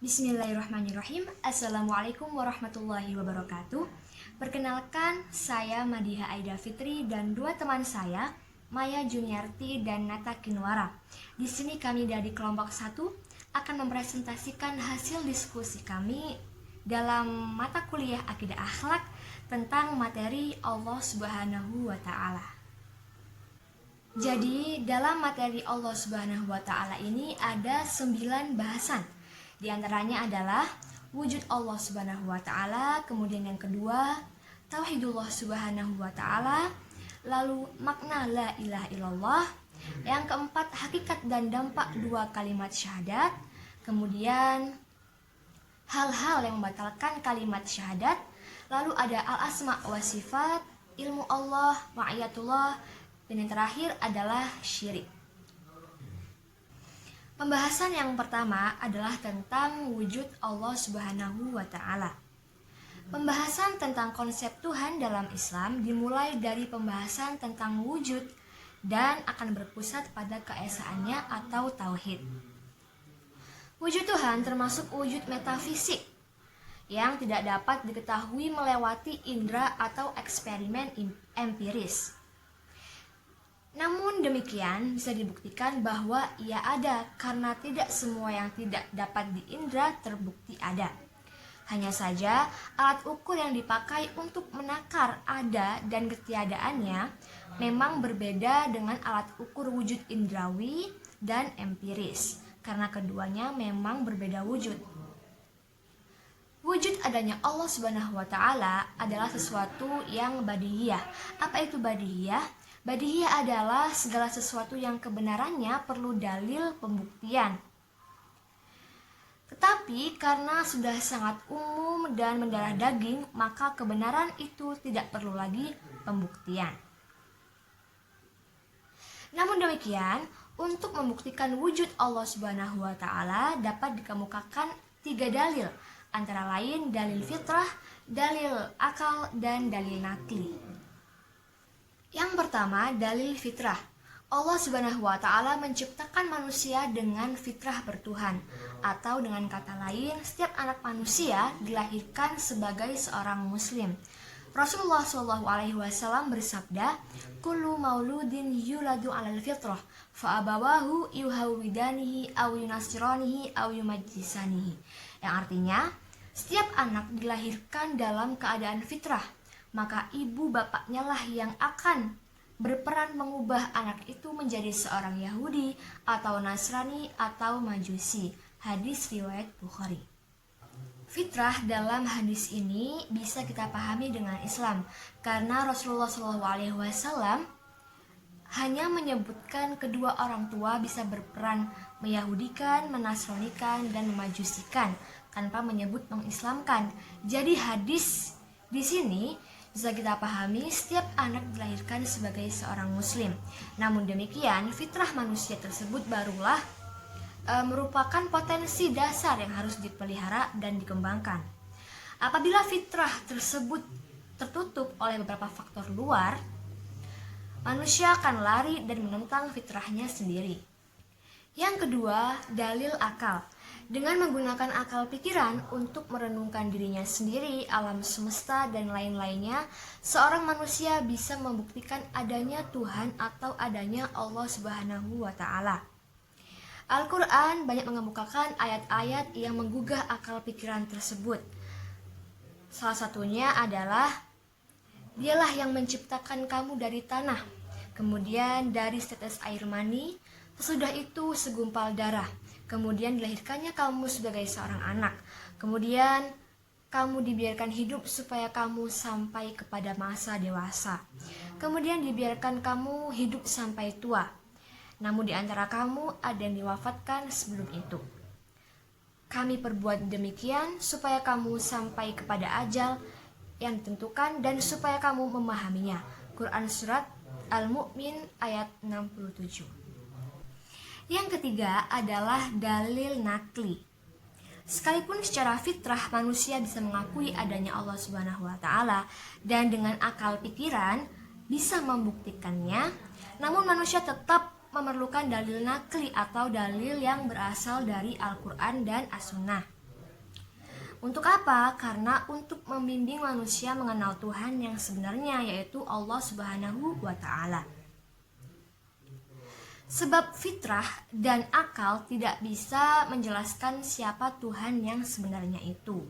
Bismillahirrahmanirrahim. Assalamualaikum warahmatullahi wabarakatuh. Perkenalkan, saya Madiha Aida Fitri dan dua teman saya, Maya Juniarti dan Nata Kinwara. Di sini kami dari kelompok 1 akan mempresentasikan hasil diskusi kami dalam mata kuliah Akidah Akhlak tentang materi Allah Subhanahu wa Ta'ala. Jadi, dalam materi Allah Subhanahu wa Ta'ala ini ada 9 bahasan. Di antaranya adalah wujud Allah Subhanahu wa Ta'ala, kemudian yang kedua tauhidullah Subhanahu wa Ta'ala, lalu makna la ilaha illallah, yang keempat hakikat dan dampak dua kalimat syahadat, kemudian hal-hal yang membatalkan kalimat syahadat, lalu ada al-asma wa sifat, ilmu Allah, ma'iyatullah, dan yang terakhir adalah syirik. Pembahasan yang pertama adalah tentang wujud Allah Subhanahu wa Ta'ala. Pembahasan tentang konsep Tuhan dalam Islam dimulai dari pembahasan tentang wujud dan akan berpusat pada keesaannya atau tauhid. Wujud Tuhan termasuk wujud metafisik yang tidak dapat diketahui melewati indera atau eksperimen empiris. Namun demikian bisa dibuktikan bahwa ia ada karena tidak semua yang tidak dapat diindra terbukti ada. Hanya saja alat ukur yang dipakai untuk menakar ada dan ketiadaannya memang berbeda dengan alat ukur wujud indrawi dan empiris karena keduanya memang berbeda wujud. Wujud adanya Allah Subhanahu wa Ta'ala adalah sesuatu yang badihiyah. Apa itu badihiyah? Badihiyah adalah segala sesuatu yang kebenarannya perlu dalil pembuktian. Tetapi karena sudah sangat umum dan mendarah daging, maka kebenaran itu tidak perlu lagi pembuktian. Namun demikian, untuk membuktikan wujud Allah Subhanahu wa Ta'ala dapat dikemukakan 3 dalil, antara lain dalil fitrah, dalil akal, dan dalil nakli. Yang pertama, dalil fitrah. Allah Subhanahu wa Ta'ala menciptakan manusia dengan fitrah bertuhan, atau dengan kata lain, setiap anak manusia dilahirkan sebagai seorang muslim. Rasulullah SAW bersabda, "Kullu mauludin yuladu 'alal fitrah, fa abawahu yuhawwidanihi aw yunasiranihi aw yumajjisanihi." Yang artinya, setiap anak dilahirkan dalam keadaan fitrah, maka ibu bapaknya lah yang akan berperan mengubah anak itu menjadi seorang Yahudi atau Nasrani atau Majusi. Hadis riwayat Bukhari. Fitrah dalam hadis ini bisa kita pahami dengan Islam karena Rasulullah SAW hanya menyebutkan kedua orang tua bisa berperan meyahudikan, menasranikan, dan memajusikan tanpa menyebut mengislamkan. Jadi hadis di sini bisa kita pahami setiap anak dilahirkan sebagai seorang muslim. Namun demikian, fitrah manusia tersebut barulah merupakan potensi dasar yang harus dipelihara dan dikembangkan. Apabila fitrah tersebut tertutup oleh beberapa faktor luar, manusia akan lari dan menentang fitrahnya sendiri. Yang kedua, dalil akal. Dengan menggunakan akal pikiran untuk merenungkan dirinya sendiri, alam semesta, dan lain-lainnya, seorang manusia bisa membuktikan adanya Tuhan atau adanya Allah Subhanahu wa Ta'ala. Al-Quran banyak mengemukakan ayat-ayat yang menggugah akal pikiran tersebut. Salah satunya adalah, "Dialah yang menciptakan kamu dari tanah, kemudian dari setetes air mani, sesudah itu segumpal darah. Kemudian dilahirkannya kamu sebagai seorang anak. Kemudian kamu dibiarkan hidup supaya kamu sampai kepada masa dewasa. Kemudian dibiarkan kamu hidup sampai tua. Namun di antara kamu ada yang diwafatkan sebelum itu. Kami perbuat demikian supaya kamu sampai kepada ajal yang ditentukan dan supaya kamu memahaminya." Quran Surat Al-Mu'min ayat 67. Yang ketiga adalah dalil nakli. Sekalipun secara fitrah manusia bisa mengakui adanya Allah Subhanahu wa Ta'ala dan dengan akal pikiran bisa membuktikannya, namun manusia tetap memerlukan dalil nakli atau dalil yang berasal dari Al-Quran dan As-Sunnah. Untuk apa? Karena untuk membimbing manusia mengenal Tuhan yang sebenarnya, yaitu Allah Subhanahu wa Ta'ala. Sebab fitrah dan akal tidak bisa menjelaskan siapa Tuhan yang sebenarnya itu.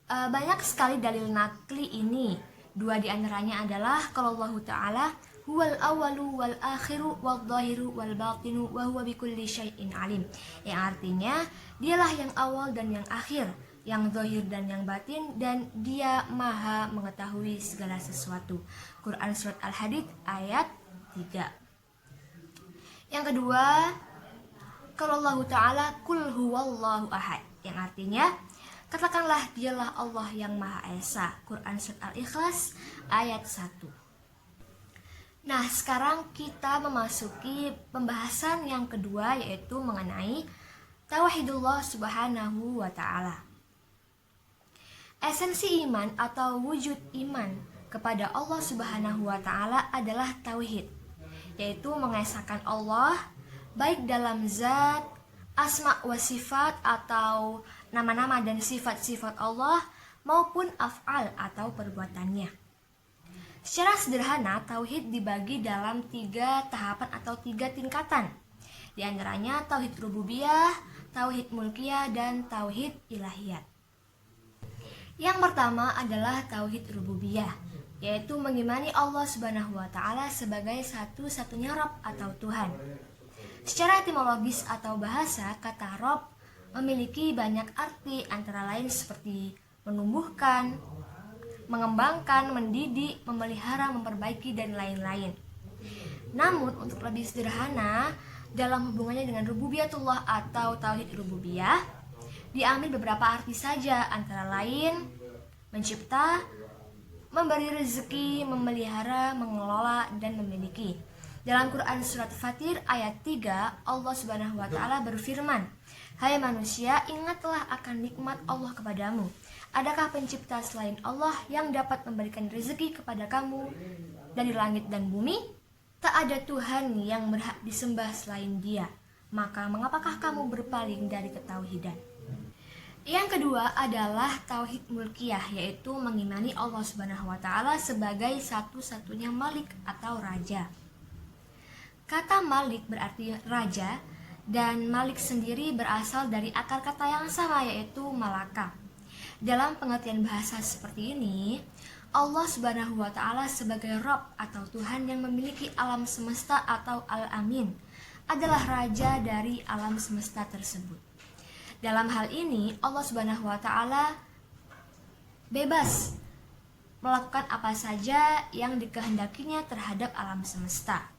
Banyak sekali dalil nakli ini. Dua di antaranya adalah kalau Allah Ta'ala huwal awalu wal akhiru wal zahiru wal batinu wa huwa bikulli syai'in alim, yang artinya dialah yang awal dan yang akhir, yang zahir dan yang batin, dan dia maha mengetahui segala sesuatu. Quran Surat Al-Hadid ayat 3. Yang kedua, kalau Allah Ta'ala kul huwallahu ahad, yang artinya katakanlah dialah Allah yang Maha Esa. Quran Surat Al-Ikhlas ayat 1. Nah, sekarang kita memasuki pembahasan yang kedua, yaitu mengenai Tauhidullah Subhanahu wa Ta'ala. Esensi iman atau wujud iman kepada Allah Subhanahu wa Ta'ala adalah tauhid, yaitu mengesahkan Allah baik dalam zat, asma wa sifat atau nama-nama dan sifat-sifat Allah, maupun af'al atau perbuatannya. Secara sederhana, tauhid dibagi dalam 3 tahapan atau 3 tingkatan. Di antaranya tauhid rububiyah, tauhid mulkiyah, dan tauhid ilahiyat. Yang pertama adalah tauhid rububiyah, yaitu mengimani Allah Subhanahu wa Ta'ala sebagai satu-satunya Rabb atau Tuhan. Secara etimologis atau bahasa, kata Rabb memiliki banyak arti, antara lain seperti menumbuhkan, mengembangkan, mendidik, memelihara, memperbaiki, dan lain-lain. Namun untuk lebih sederhana, dalam hubungannya dengan rububiyatullah atau tauhid rububiyah, diambil beberapa arti saja, antara lain mencipta, memberi rezeki, memelihara, mengelola, dan memiliki. Dalam Quran Surat Fatir ayat 3, Allah Subhanahu wa Ta'ala berfirman, "Hai manusia, ingatlah akan nikmat Allah kepadamu. Adakah pencipta selain Allah yang dapat memberikan rezeki kepada kamu dari langit dan bumi? Tak ada Tuhan yang berhak disembah selain Dia. Maka mengapakah kamu berpaling dari ketauhidan?" Yang kedua adalah tauhid mulkiyah, yaitu mengimani Allah Subhanahu wa Ta'ala sebagai satu-satunya Malik atau raja. Kata Malik berarti raja, dan Malik sendiri berasal dari akar kata yang sama, yaitu malaka. Dalam pengertian bahasa seperti ini, Allah Subhanahu wa Ta'ala sebagai Rabb atau Tuhan yang memiliki alam semesta atau Al-Amin adalah raja dari alam semesta tersebut. Dalam hal ini, Allah Subhanahu wa Ta'ala bebas melakukan apa saja yang dikehendakinya terhadap alam semesta.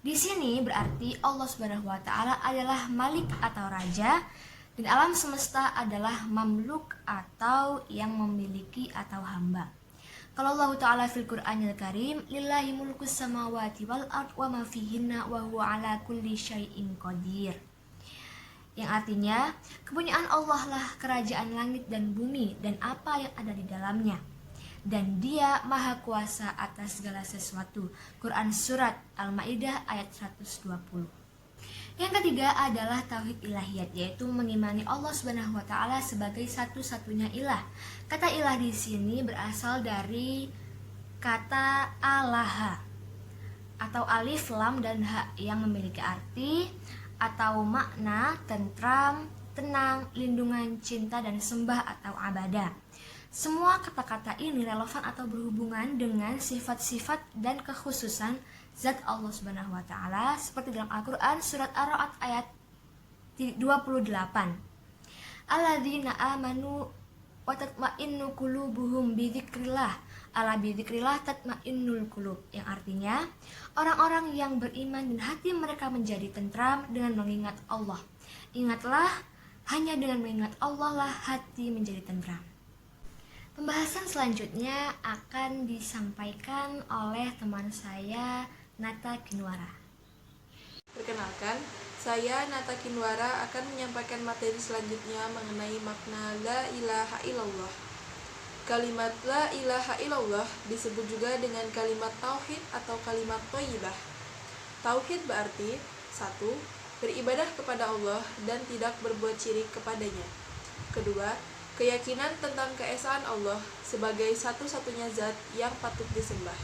Di sini berarti Allah Subhanahu wa Ta'ala adalah Malik atau raja, dan alam semesta adalah mamluk atau yang memiliki atau hamba. Kalau Allah Ta'ala fil Qur'anil Karim, lillahi mulkus samawati wal ard wa ma fihinna wa huwa ala kulli syai'in qadir. Yang artinya, kepunyaan Allah lah kerajaan langit dan bumi dan apa yang ada di dalamnya, dan Dia maha kuasa atas segala sesuatu. Quran Surat Al-Ma'idah ayat 120. Yang ketiga adalah tauhid ilahiyat, yaitu mengimani Allah Subhanahu wa Ta'ala sebagai satu-satunya ilah. Kata ilah di sini berasal dari kata alaha atau alif, lam, dan ha yang memiliki arti atau makna tentram, tenang, lindungan, cinta, dan sembah atau abadah. Semua kata-kata ini relevan atau berhubungan dengan sifat-sifat dan kekhususan zat Allah Subhanahu wa Ta'ala, seperti dalam Al-Quran Surat Ar-Ra'd ayat 28. Alladzina amanu wa tatma'innu qulubuhum bidzikrillah, ala bidzikrillah tatma'innul qulub, yang artinya orang-orang yang beriman dan hati mereka menjadi tentram dengan mengingat Allah. Ingatlah, hanya dengan mengingat Allah lah hati menjadi tentram. Pembahasan selanjutnya akan disampaikan oleh teman saya, Nata Kinwara. Perkenalkan, saya Nata Kinwara akan menyampaikan materi selanjutnya mengenai makna La ilaha illallah. Kalimat La ilaha illallah disebut juga dengan kalimat tauhid atau kalimat thayyibah. Tauhid berarti 1. Beribadah kepada Allah dan tidak berbuat syirik kepadanya. Kedua, keyakinan tentang keesaan Allah sebagai satu-satunya zat yang patut disembah.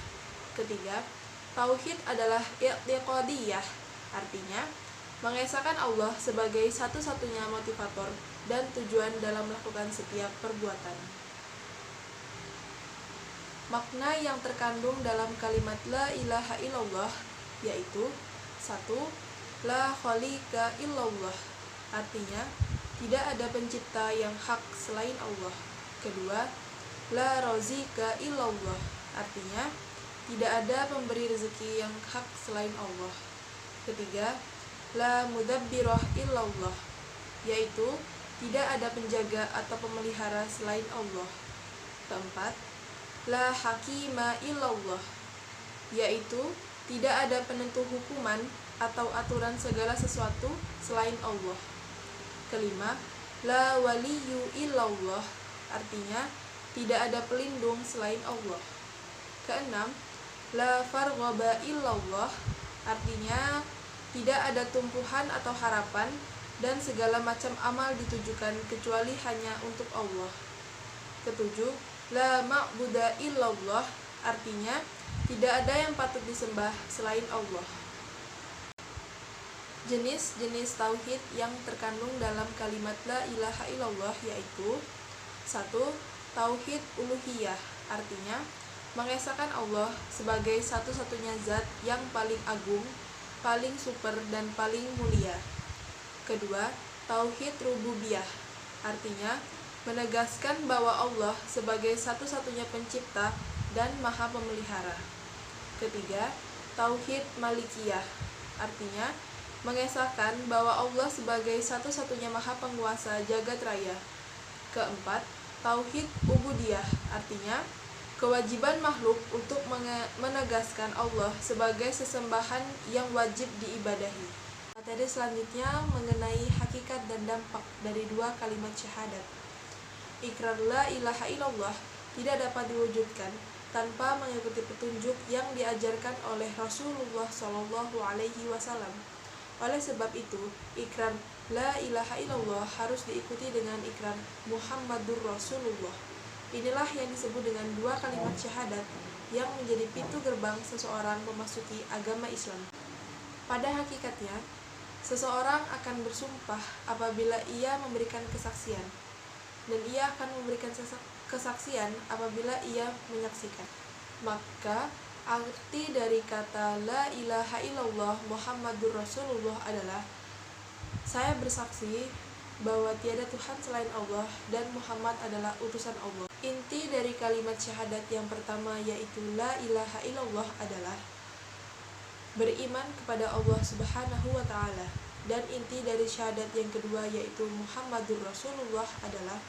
Ketiga, tauhid adalah i'tiqadiyah, artinya mengesahkan Allah sebagai satu-satunya motivator dan tujuan dalam melakukan setiap perbuatan. Makna yang terkandung dalam kalimat la ilaha illallah yaitu 1. La khaliqa illallah, artinya tidak ada pencipta yang hak selain Allah. Kedua, la rozika illallah, artinya tidak ada pemberi rezeki yang hak selain Allah. Ketiga, la mudabbirah illallah, yaitu tidak ada penjaga atau pemelihara selain Allah. Keempat, la hakima illallah, yaitu tidak ada penentu hukuman atau aturan segala sesuatu selain Allah. Kelima, la waliyu illallah, artinya tidak ada pelindung selain Allah. Keenam, la farghaba illallah, artinya tidak ada tumpuhan atau harapan dan segala macam amal ditujukan kecuali hanya untuk Allah. Ketujuh, la ma'buda illallah, artinya tidak ada yang patut disembah selain Allah. Jenis-jenis tauhid yang terkandung dalam kalimat la ilaha illallah yaitu 1. Tauhid uluhiyah, artinya mengesahkan Allah sebagai satu-satunya zat yang paling agung, paling super, dan paling mulia. Kedua, tauhid rububiyah, artinya menegaskan bahwa Allah sebagai satu-satunya pencipta dan maha pemelihara. Ketiga, tauhid malikiyah, artinya mengesahkan bahwa Allah sebagai satu-satunya maha penguasa jagat raya. Keempat, tauhid ubudiyah, artinya kewajiban makhluk untuk menegaskan Allah sebagai sesembahan yang wajib diibadahi. Materi selanjutnya mengenai hakikat dan dampak dari dua kalimat syahadat. Ikrar la ilaha illallah tidak dapat diwujudkan tanpa mengikuti petunjuk yang diajarkan oleh Rasulullah SAW. Oleh sebab itu, ikrar la ilaha illallah harus diikuti dengan ikrar Muhammadur Rasulullah. Inilah yang disebut dengan dua kalimat syahadat yang menjadi pintu gerbang seseorang memasuki agama Islam. Pada hakikatnya, seseorang akan bersumpah apabila ia memberikan kesaksian, dan ia akan memberikan kesaksian apabila ia menyaksikan. Maka arti dari kata la ilaha illallah Muhammadur Rasulullah adalah saya bersaksi bahwa tiada Tuhan selain Allah dan Muhammad adalah utusan Allah. Inti dari kalimat syahadat yang pertama yaitu la ilaha illallah adalah beriman kepada Allah Subhanahu wa Ta'ala, dan inti dari syahadat yang kedua yaitu Muhammadur Rasulullah adalah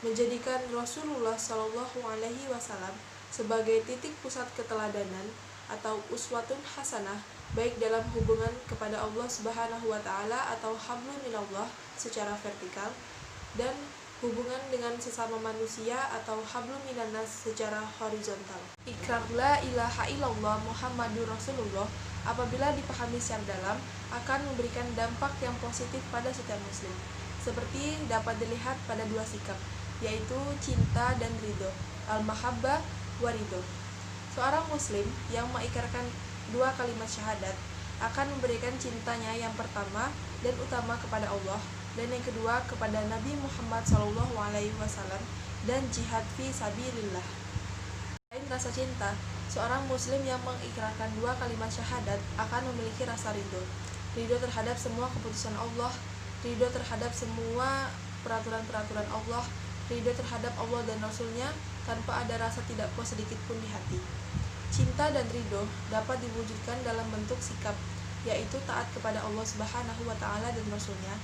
menjadikan Rasulullah Shallallahu Alaihi Wasallam sebagai titik pusat keteladanan atau uswatun hasanah, baik dalam hubungan kepada Allah Subhanahu wa Ta'ala atau hablum minallah secara vertikal, dan hubungan dengan sesama manusia atau hablum minannas secara horizontal. Ikrar la ilaha illallah Muhammadur Rasulullah apabila dipahami secara dalam akan memberikan dampak yang positif pada setiap muslim, seperti dapat dilihat pada dua sikap, yaitu cinta dan ridho, al-mahabbah wa ridho. Seorang muslim yang mengikrarkan dua kalimat syahadat akan memberikan cintanya yang pertama dan utama kepada Allah, dan yang kedua kepada Nabi Muhammad SAW, dan jihad fi sabilillah. Selain rasa cinta, seorang muslim yang mengikrarkan dua kalimat syahadat akan memiliki rasa ridho terhadap semua keputusan Allah, ridho terhadap semua peraturan-peraturan Allah, ridho terhadap Allah dan Rasulnya tanpa ada rasa tidak puas sedikit pun di hati. Cinta dan ridho dapat diwujudkan dalam bentuk sikap, yaitu taat kepada Allah Subhanahu wa Ta'ala dan Rasulnya,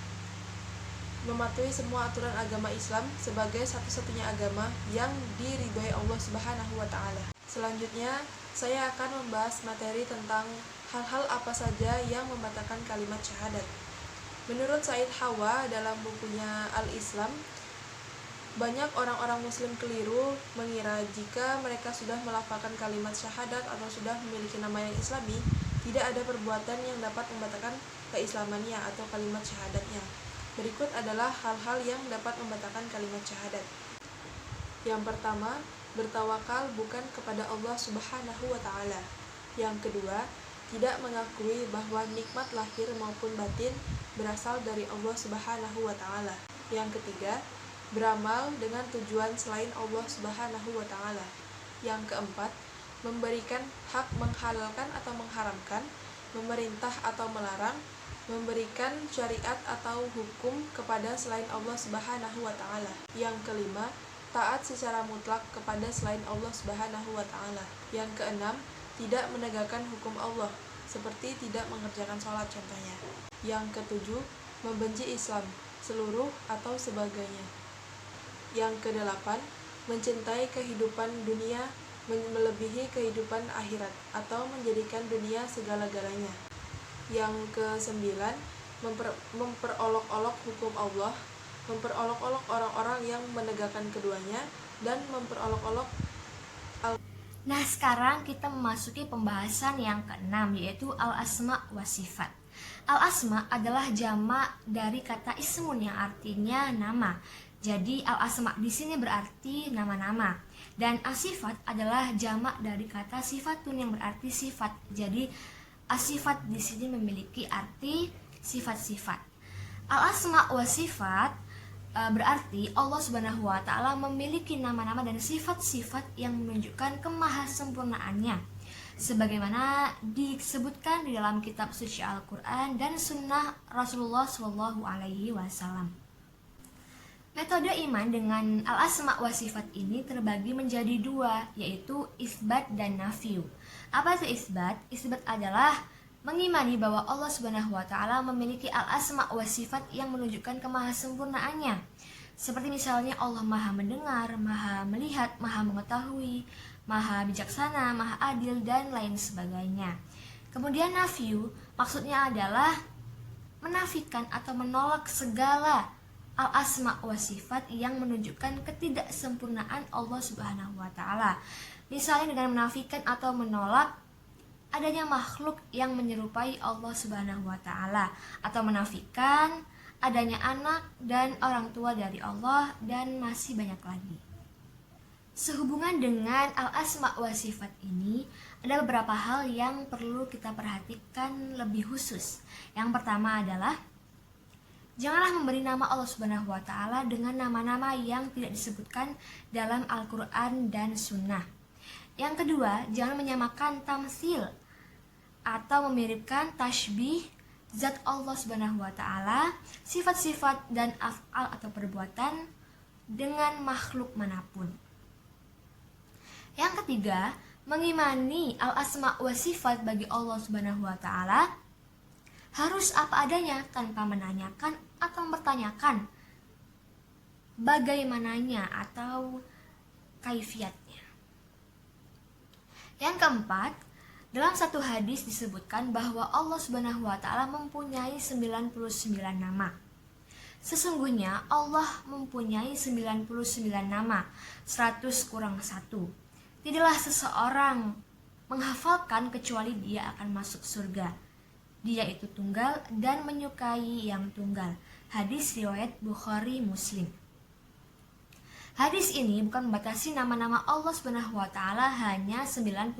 mematuhi semua aturan agama Islam sebagai satu-satunya agama yang diridhoi Allah Subhanahu wa Ta'ala. Selanjutnya, saya akan membahas materi tentang hal-hal apa saja yang membatalkan kalimat syahadat. Menurut Said Hawa dalam bukunya Al-Islam, banyak orang-orang muslim keliru mengira jika mereka sudah melafalkan kalimat syahadat atau sudah memiliki nama yang islami, tidak ada perbuatan yang dapat membatalkan keislamannya atau kalimat syahadatnya. Berikut adalah hal-hal yang dapat membatalkan kalimat syahadat. Yang pertama, bertawakal bukan kepada Allah Subhanahu wa Ta'ala. Yang kedua, tidak mengakui bahwa nikmat lahir maupun batin berasal dari Allah Subhanahu wa Ta'ala. Yang ketiga, beramal dengan tujuan selain Allah Subhanahu wa Ta'ala. Yang keempat, memberikan hak menghalalkan atau mengharamkan, memerintah atau melarang, memberikan syariat atau hukum kepada selain Allah Subhanahu wa Ta'ala. Yang kelima, taat secara mutlak kepada selain Allah Subhanahu wa Ta'ala. Yang keenam, tidak menegakkan hukum Allah, seperti tidak mengerjakan sholat contohnya. Yang ketujuh, membenci Islam seluruh atau sebagainya. Yang kedelapan, mencintai kehidupan dunia melebihi kehidupan akhirat atau menjadikan dunia segala-galanya. Yang kesembilan, memperolok-olok hukum Allah, memperolok-olok orang-orang yang menegakkan keduanya, dan memperolok-olok Nah, sekarang kita memasuki pembahasan yang keenam, yaitu al-asma wa sifat. Al-asma adalah jamak dari kata ismun yang artinya nama. Jadi al-asma di sini berarti nama-nama. Dan as-sifat adalah jamak dari kata sifatun yang berarti sifat. Jadi as-sifat di sini memiliki arti sifat-sifat. Al-asma wa sifat berarti Allah Subhanahu wa Ta'ala memiliki nama-nama dan sifat-sifat yang menunjukkan kemahasempurnaannya, sebagaimana disebutkan di dalam kitab suci Al-Quran dan sunnah Rasulullah Shallallahu Alaihi Wasallam. Metode iman dengan al-asma wa sifat ini terbagi menjadi dua, yaitu isbat dan nafiu. Apa itu isbat? Isbat adalah mengimani bahwa Allah Subhanahu wa Ta'ala memiliki al-asma wa sifat yang menunjukkan kemahasempurnaannya. Seperti misalnya Allah Maha mendengar, Maha melihat, Maha mengetahui, Maha bijaksana, Maha adil, dan lain sebagainya. Kemudian nafiu maksudnya adalah menafikan atau menolak segala al-asma wa sifat yang menunjukkan ketidaksempurnaan Allah Subhanahu wa Ta'ala. Misalnya dengan menafikan atau menolak adanya makhluk yang menyerupai Allah Subhanahu wa Ta'ala, atau menafikan adanya anak dan orang tua dari Allah, dan masih banyak lagi. Sehubungan dengan al-asma wa sifat ini, ada beberapa hal yang perlu kita perhatikan lebih khusus. Yang pertama adalah janganlah memberi nama Allah Subhanahu wa Ta'ala dengan nama-nama yang tidak disebutkan dalam Al-Quran dan Sunnah. Yang kedua, jangan menyamakan tamsil atau memiripkan tashbih zat Allah Subhanahu wa Ta'ala, sifat-sifat dan af'al atau perbuatan dengan makhluk manapun. Yang ketiga, mengimani al-asma wa sifat bagi Allah Subhanahu wa Ta'ala harus apa adanya tanpa menanyakan atau mempertanyakan bagaimananya atau kaifiatnya. Yang keempat, dalam satu hadis disebutkan bahwa Allah Subhanahu wa Ta'ala mempunyai 99 nama. Sesungguhnya Allah mempunyai 99 nama, 100 kurang 1. Tidaklah seseorang menghafalkan kecuali dia akan masuk surga. Dia itu tunggal dan menyukai yang tunggal. Hadis riwayat Bukhari Muslim. Hadis ini bukan membatasi nama-nama Allah Subhanahu wa Ta'ala hanya 99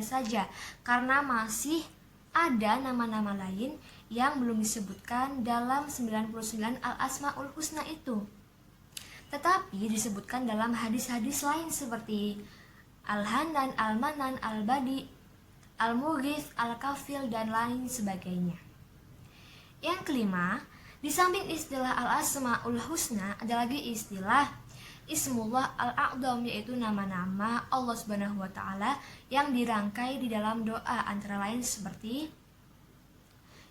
saja, karena masih ada nama-nama lain yang belum disebutkan dalam 99 al-asmaul husna itu. Tetapi disebutkan dalam hadis-hadis lain seperti Al-Hanan, Al-Manan, Al-Badi, Al-Mughith, Al-Kafil, dan lain sebagainya. Yang kelima, di samping istilah al-asmaul husna ada lagi istilah Ismullah al-a'dham, yaitu nama-nama Allah Subhanahu wa Ta'ala yang dirangkai di dalam doa, antara lain seperti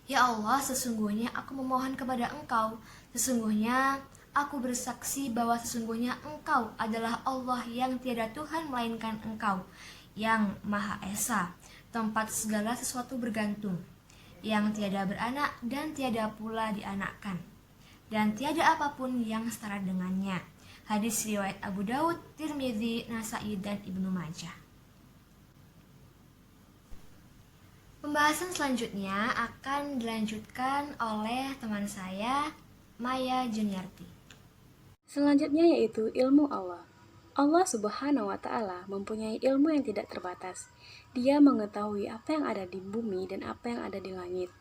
Ya Allah, sesungguhnya aku memohon kepada Engkau, sesungguhnya aku bersaksi bahwa sesungguhnya Engkau adalah Allah yang tiada Tuhan melainkan Engkau, yang Maha Esa, tempat segala sesuatu bergantung, yang tiada beranak dan tiada pula dianakkan, dan tiada apapun yang setara dengannya. Hadis riwayat Abu Daud, Tirmidzi, Nasai, dan Ibnu Majah. Pembahasan selanjutnya akan dilanjutkan oleh teman saya Maya Juniarti. Selanjutnya yaitu ilmu Allah. Allah Subhanahu wa Ta'ala mempunyai ilmu yang tidak terbatas. Dia mengetahui apa yang ada di bumi dan apa yang ada di langit.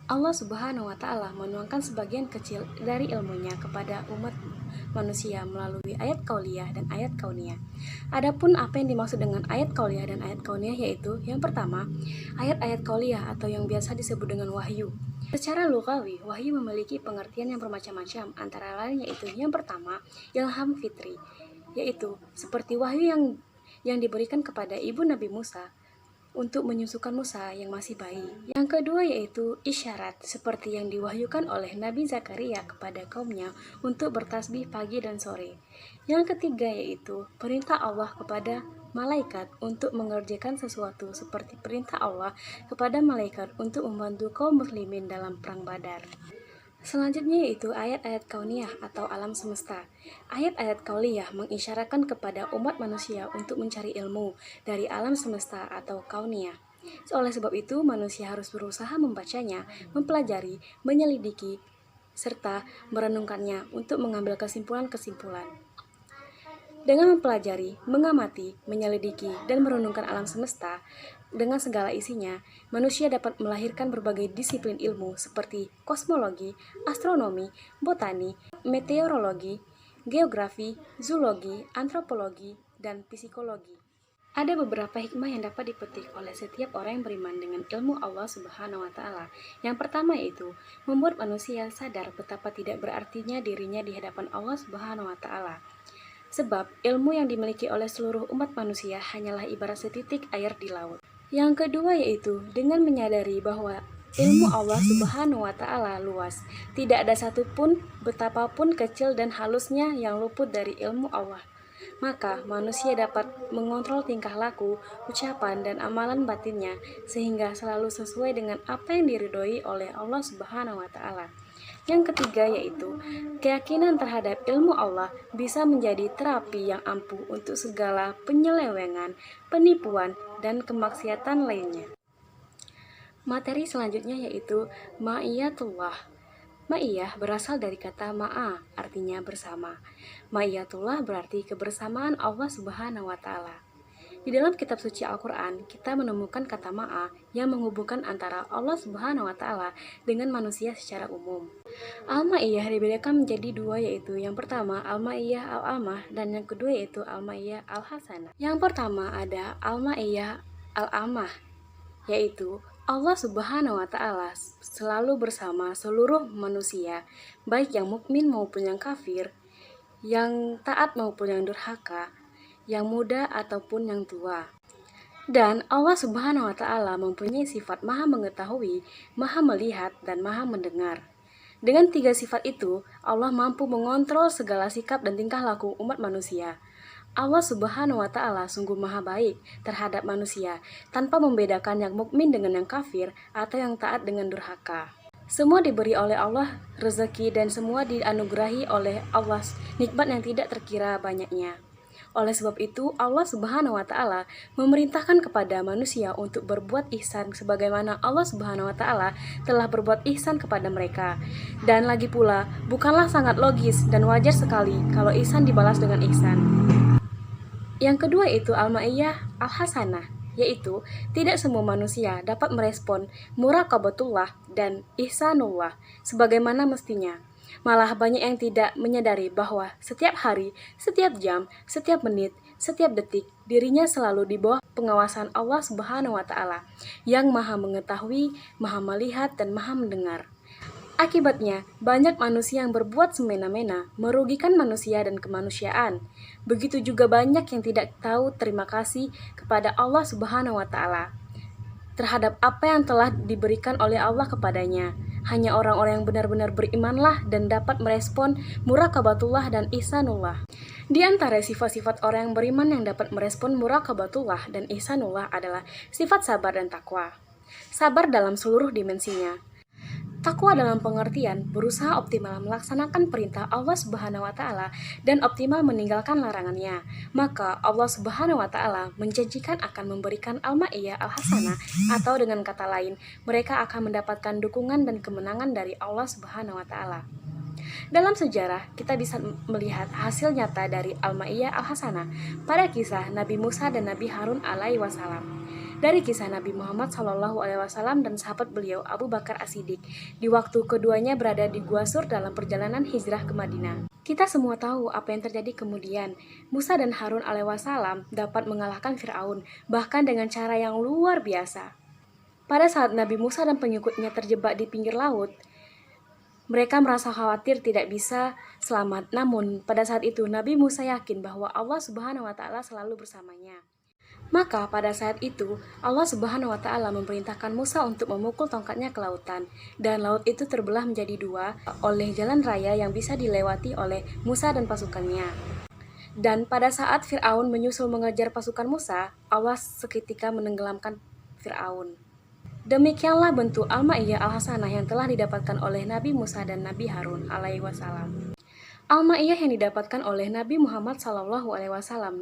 Allah Subhanahu wa Ta'ala menuangkan sebagian kecil dari ilmunya kepada umat manusia melalui ayat kauliyah dan ayat kauniyah. Adapun apa yang dimaksud dengan ayat kauliyah dan ayat kauniyah yaitu yang pertama, ayat-ayat kauliyah atau yang biasa disebut dengan wahyu. Secara lugawi, wahyu memiliki pengertian yang bermacam-macam, antara lain yaitu yang pertama, ilham fitri, yaitu seperti wahyu yang diberikan kepada ibu Nabi Musa untuk menyusukan Musa yang masih bayi. Yang kedua yaitu isyarat, seperti yang diwahyukan oleh Nabi Zakaria kepada kaumnya untuk bertasbih pagi dan sore. Yang ketiga yaitu perintah Allah kepada malaikat untuk mengerjakan sesuatu, seperti perintah Allah kepada malaikat untuk membantu kaum muslimin dalam perang Badar. Selanjutnya yaitu ayat-ayat kauniyah atau alam semesta. Ayat-ayat kauliyah mengisyaratkan kepada umat manusia untuk mencari ilmu dari alam semesta atau kauniyah. Oleh sebab itu, manusia harus berusaha membacanya, mempelajari, menyelidiki, serta merenungkannya untuk mengambil kesimpulan-kesimpulan. Dengan mempelajari, mengamati, menyelidiki, dan merenungkan alam semesta dengan segala isinya, manusia dapat melahirkan berbagai disiplin ilmu seperti kosmologi, astronomi, botani, meteorologi, geografi, zoologi, antropologi, dan psikologi. Ada beberapa hikmah yang dapat dipetik oleh setiap orang yang beriman dengan ilmu Allah Subhanahu wa Ta'ala. Yang pertama yaitu membuat manusia sadar betapa tidak berartinya dirinya di hadapan Allah Subhanahu wa Ta'ala. Sebab ilmu yang dimiliki oleh seluruh umat manusia hanyalah ibarat setitik air di laut. Yang kedua yaitu dengan menyadari bahwa ilmu Allah Subhanahu wa Ta'ala luas. Tidak ada satupun betapapun kecil dan halusnya yang luput dari ilmu Allah. Maka manusia dapat mengontrol tingkah laku, ucapan, dan amalan batinnya sehingga selalu sesuai dengan apa yang diridhoi oleh Allah Subhanahu wa Ta'ala. Yang ketiga yaitu keyakinan terhadap ilmu Allah bisa menjadi terapi yang ampuh untuk segala penyelewengan, penipuan, dan kemaksiatan lainnya. Materi selanjutnya yaitu ma'iyatullah. Ma'iyah berasal dari kata ma'a, artinya bersama. Ma'iyatullah berarti kebersamaan Allah Subhanahu wa Ta'ala. Di dalam kitab suci Al-Quran, kita menemukan kata ma'a yang menghubungkan antara Allah Subhanahu wa Ta'ala dengan manusia secara umum. Al-Ma'iyah dibedakan menjadi dua, yaitu yang pertama Al-Ma'iyah Al-Amah dan yang kedua yaitu Al-Ma'iyah Al-Hasanah. Yang pertama ada Al-Ma'iyah Al-Amah, yaitu Allah Subhanahu wa Ta'ala selalu bersama seluruh manusia, baik yang mukmin maupun yang kafir, yang taat maupun yang durhaka, yang muda ataupun yang tua. Dan Allah Subhanahu wa Ta'ala mempunyai sifat maha mengetahui, maha melihat, dan maha mendengar. Dengan tiga sifat itu, Allah mampu mengontrol segala sikap dan tingkah laku umat manusia. Allah Subhanahu wa Ta'ala sungguh maha baik terhadap manusia, tanpa membedakan yang mukmin dengan yang kafir atau yang taat dengan durhaka. Semua diberi oleh Allah rezeki dan semua dianugerahi oleh Allah nikmat yang tidak terkira banyaknya. Oleh sebab itu, Allah Subhanahu wa Ta'ala memerintahkan kepada manusia untuk berbuat ihsan sebagaimana Allah Subhanahu wa Ta'ala telah berbuat ihsan kepada mereka. Dan lagi pula, bukanlah sangat logis dan wajar sekali kalau ihsan dibalas dengan ihsan. Yang kedua itu Al-Ma'iyah Al-Hasanah, yaitu tidak semua manusia dapat merespon muraqabatullah dan ihsanullah sebagaimana mestinya. Malah banyak yang tidak menyadari bahwa setiap hari, setiap jam, setiap menit, setiap detik, dirinya selalu di bawah pengawasan Allah Subhanahu wa Ta'ala yang maha mengetahui, maha melihat, dan maha mendengar. Akibatnya, banyak manusia yang berbuat semena-mena, merugikan manusia dan kemanusiaan. Begitu juga banyak yang tidak tahu terima kasih kepada Allah Subhanahu wa Ta'ala terhadap apa yang telah diberikan oleh Allah kepadanya. Hanya orang-orang yang benar-benar berimanlah dan dapat merespon muraqabatullah dan ihsanullah. Di antara sifat-sifat orang yang beriman yang dapat merespon muraqabatullah dan ihsanullah adalah sifat sabar dan takwa. Sabar dalam seluruh dimensinya. Takwa dalam pengertian berusaha optimal melaksanakan perintah Allah Subhanahu wa Ta'ala dan optimal meninggalkan larangannya. Maka Allah Subhanahu wa Ta'ala menjanjikan akan memberikan Al-Ma'iyah Al-Hasanah, atau dengan kata lain, mereka akan mendapatkan dukungan dan kemenangan dari Allah Subhanahu wa Ta'ala. Dalam sejarah, kita bisa melihat hasil nyata dari Al-Ma'iyah Al-Hasanah pada kisah Nabi Musa dan Nabi Harun alaihi wasallam. Dari kisah Nabi Muhammad SAW dan sahabat beliau Abu Bakar As-Siddiq di waktu keduanya berada di Gua Sur dalam perjalanan hijrah ke Madinah. Kita semua tahu apa yang terjadi kemudian. Musa dan Harun alaihi wasallam dapat mengalahkan Fir'aun, bahkan dengan cara yang luar biasa. Pada saat Nabi Musa dan pengikutnya terjebak di pinggir laut, mereka merasa khawatir tidak bisa selamat. Namun pada saat itu Nabi Musa yakin bahwa Allah Subhanahu wa taala selalu bersamanya. Maka pada saat itu Allah Subhanahu wa taala memerintahkan Musa untuk memukul tongkatnya ke lautan, dan laut itu terbelah menjadi dua oleh jalan raya yang bisa dilewati oleh Musa dan pasukannya. Dan pada saat Fir'aun menyusul mengejar pasukan Musa, Allah seketika menenggelamkan Fir'aun. Demikianlah bentuk Al-Ma'iyah Al-Hasanah yang telah didapatkan oleh Nabi Musa dan Nabi Harun alaihi wasallam. Al-Ma'iyah yang didapatkan oleh Nabi Muhammad SAW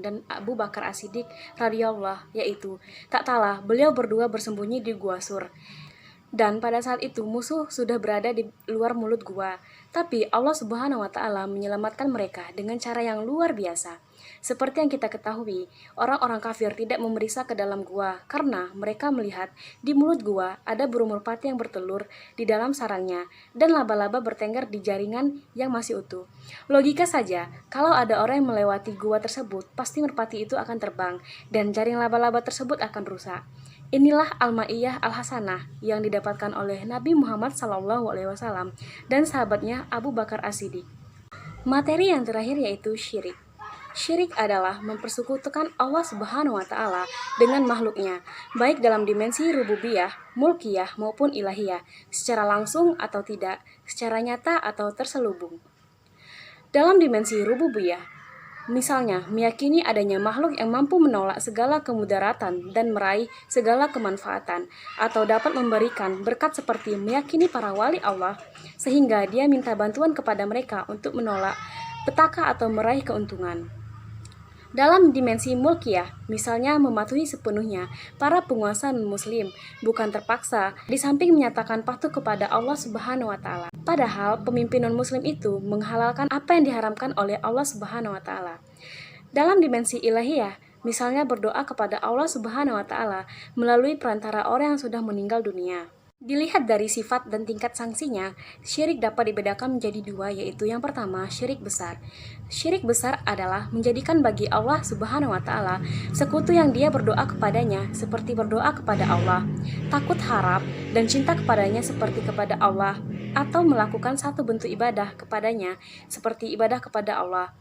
dan Abu Bakar As-Siddiq radhiyallahu, yaitu tak kalah beliau berdua bersembunyi di Gua Sur. Dan pada saat itu musuh sudah berada di luar mulut gua. Tapi Allah Subhanahu wa taala menyelamatkan mereka dengan cara yang luar biasa. Seperti yang kita ketahui, orang-orang kafir tidak memeriksa ke dalam gua karena mereka melihat di mulut gua ada burung merpati yang bertelur di dalam sarangnya dan laba-laba bertengger di jaringan yang masih utuh. Logika saja, kalau ada orang yang melewati gua tersebut, pasti merpati itu akan terbang dan jaring laba-laba tersebut akan rusak. Inilah Al-Ma'iyah Al-Hasanah yang didapatkan oleh Nabi Muhammad SAW dan sahabatnya Abu Bakar As-Siddiq. Materi yang terakhir yaitu syirik. Syirik adalah mempersekutukan Allah Subhanahu wa taala dengan makhluknya, baik dalam dimensi rububiyah, mulkiyah maupun ilahiyah, secara langsung atau tidak, secara nyata atau terselubung. Dalam dimensi rububiyah, misalnya meyakini adanya makhluk yang mampu menolak segala kemudaratan dan meraih segala kemanfaatan, atau dapat memberikan berkat seperti meyakini para wali Allah, sehingga dia minta bantuan kepada mereka untuk menolak petaka atau meraih keuntungan. Dalam dimensi mulkiyah, misalnya mematuhi sepenuhnya para penguasa non-muslim, bukan terpaksa, di samping menyatakan patuh kepada Allah Subhanahu wa taala. Padahal pemimpin non-muslim itu menghalalkan apa yang diharamkan oleh Allah Subhanahu wa taala. Dalam dimensi ilahiyah, misalnya berdoa kepada Allah Subhanahu wa taala melalui perantara orang yang sudah meninggal dunia. Dilihat dari sifat dan tingkat sanksinya, syirik dapat dibedakan menjadi dua, yaitu yang pertama, syirik besar. Syirik besar adalah menjadikan bagi Allah Subhanahu wa taala sekutu yang dia berdoa kepadanya seperti berdoa kepada Allah, takut harap dan cinta kepadanya seperti kepada Allah, atau melakukan satu bentuk ibadah kepadanya seperti ibadah kepada Allah.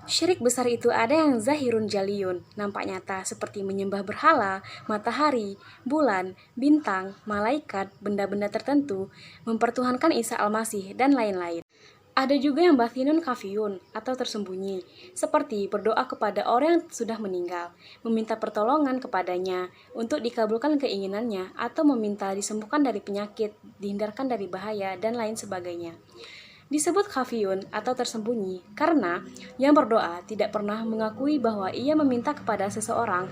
Syirik besar itu ada yang zahirun jaliyun, nampak nyata seperti menyembah berhala, matahari, bulan, bintang, malaikat, benda-benda tertentu, mempertuhankan Isa Al-Masih, dan lain-lain. Ada juga yang batinun kafiyun atau tersembunyi, seperti berdoa kepada orang yang sudah meninggal, meminta pertolongan kepadanya untuk dikabulkan keinginannya, atau meminta disembuhkan dari penyakit, dihindarkan dari bahaya, dan lain sebagainya. Disebut khafiyun atau tersembunyi karena yang berdoa tidak pernah mengakui bahwa ia meminta kepada seseorang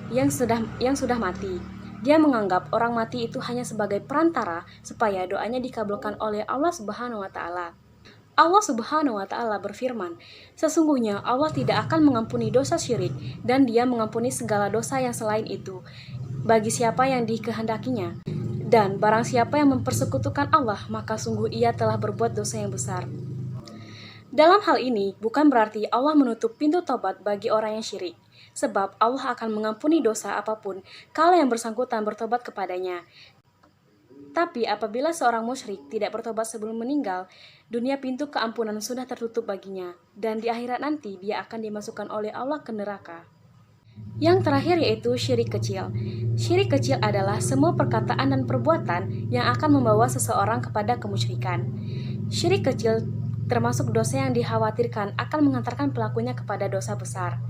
yang sudah mati. Dia menganggap orang mati itu hanya sebagai perantara supaya doanya dikabulkan oleh Allah Subhanahu wa taala. Allah Subhanahu wa taala berfirman, "Sesungguhnya Allah tidak akan mengampuni dosa syirik dan Dia mengampuni segala dosa yang selain itu bagi siapa yang dikehendakinya. Dan barang siapa yang mempersekutukan Allah, maka sungguh ia telah berbuat dosa yang besar." Dalam hal ini, bukan berarti Allah menutup pintu tobat bagi orang yang syirik, sebab Allah akan mengampuni dosa apapun kalau yang bersangkutan bertobat kepadanya. Tapi apabila seorang musyrik tidak bertobat sebelum meninggal, dunia pintu keampunan sudah tertutup baginya, dan di akhirat nanti dia akan dimasukkan oleh Allah ke neraka. Yang terakhir yaitu syirik kecil. Syirik kecil adalah semua perkataan dan perbuatan yang akan membawa seseorang kepada kemusyrikan. Syirik kecil termasuk dosa yang dikhawatirkan akan mengantarkan pelakunya kepada dosa besar.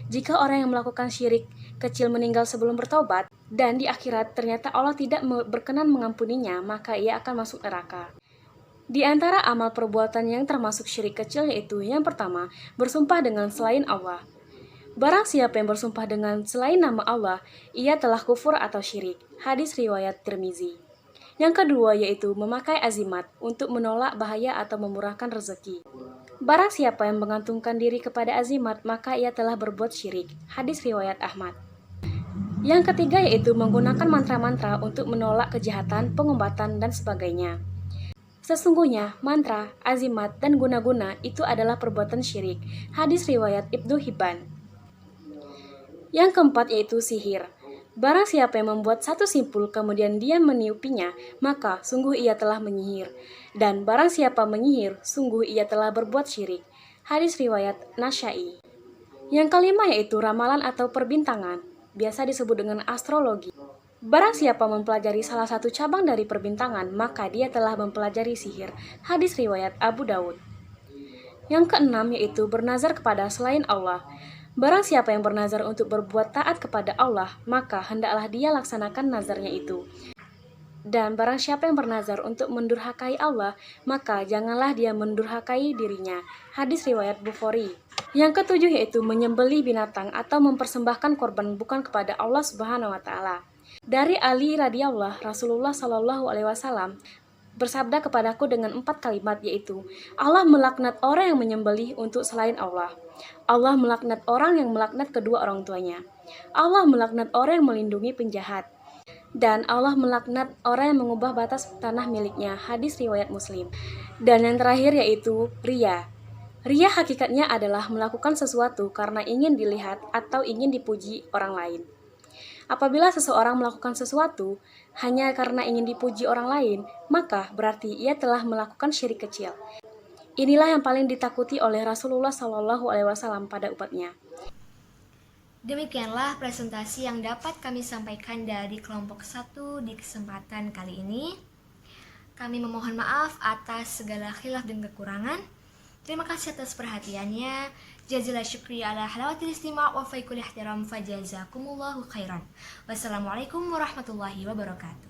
Jika orang yang melakukan syirik kecil meninggal sebelum bertobat, dan di akhirat ternyata Allah tidak berkenan mengampuninya, maka ia akan masuk neraka. Di antara amal perbuatan yang termasuk syirik kecil yaitu yang pertama, bersumpah dengan selain Allah. Barang siapa yang bersumpah dengan selain nama Allah, ia telah kufur atau syirik. Hadis riwayat Tirmizi. Yang kedua yaitu memakai azimat untuk menolak bahaya atau memurahkan rezeki. Barang siapa yang mengantungkan diri kepada azimat, maka ia telah berbuat syirik. Hadis riwayat Ahmad. Yang ketiga yaitu menggunakan mantra-mantra untuk menolak kejahatan, pengombatan, dan sebagainya. Sesungguhnya, mantra, azimat, dan guna-guna itu adalah perbuatan syirik. Hadis riwayat Ibnu Hibban. Yang keempat yaitu sihir. Barang siapa yang membuat satu simpul kemudian dia meniupinya, maka sungguh ia telah menyihir. Dan barang siapa menyihir, sungguh ia telah berbuat syirik. Hadis riwayat Nasyai. Yang kelima yaitu ramalan atau perbintangan, biasa disebut dengan astrologi. Barang siapa mempelajari salah satu cabang dari perbintangan, maka dia telah mempelajari sihir. Hadis riwayat Abu Daud. Yang keenam yaitu bernazar kepada selain Allah. Barang siapa yang bernazar untuk berbuat taat kepada Allah, maka hendaklah dia laksanakan nazarnya itu. Dan barang siapa yang bernazar untuk mendurhakai Allah, maka janganlah dia mendurhakai dirinya. Hadis riwayat Bukhari. Yang ketujuh yaitu menyembelih binatang atau mempersembahkan korban bukan kepada Allah Subhanahu wa taala. Dari Ali radhiyallahu Rasulullah Shallallahu alaihi wasallam bersabda kepadaku dengan 4 kalimat yaitu Allah melaknat orang yang menyembelih untuk selain Allah. Allah melaknat orang yang melaknat kedua orang tuanya. Allah melaknat orang yang melindungi penjahat. Dan Allah melaknat orang yang mengubah batas tanah miliknya. Hadis riwayat Muslim. Dan yang terakhir yaitu riya. Riya hakikatnya adalah melakukan sesuatu karena ingin dilihat atau ingin dipuji orang lain. Apabila seseorang melakukan sesuatu hanya karena ingin dipuji orang lain, maka berarti ia telah melakukan syirik kecil. Inilah yang paling ditakuti oleh Rasulullah SAW pada umatnya. Demikianlah presentasi yang dapat kami sampaikan dari kelompok 1 di kesempatan kali ini. Kami memohon maaf atas segala khilaf dan kekurangan. Terima kasih atas perhatiannya. Jazakallahu syukri ala halawatil istima' wa faikul ihtiram fajazakumullahu khairan. Wassalamualaikum warahmatullahi wabarakatuh.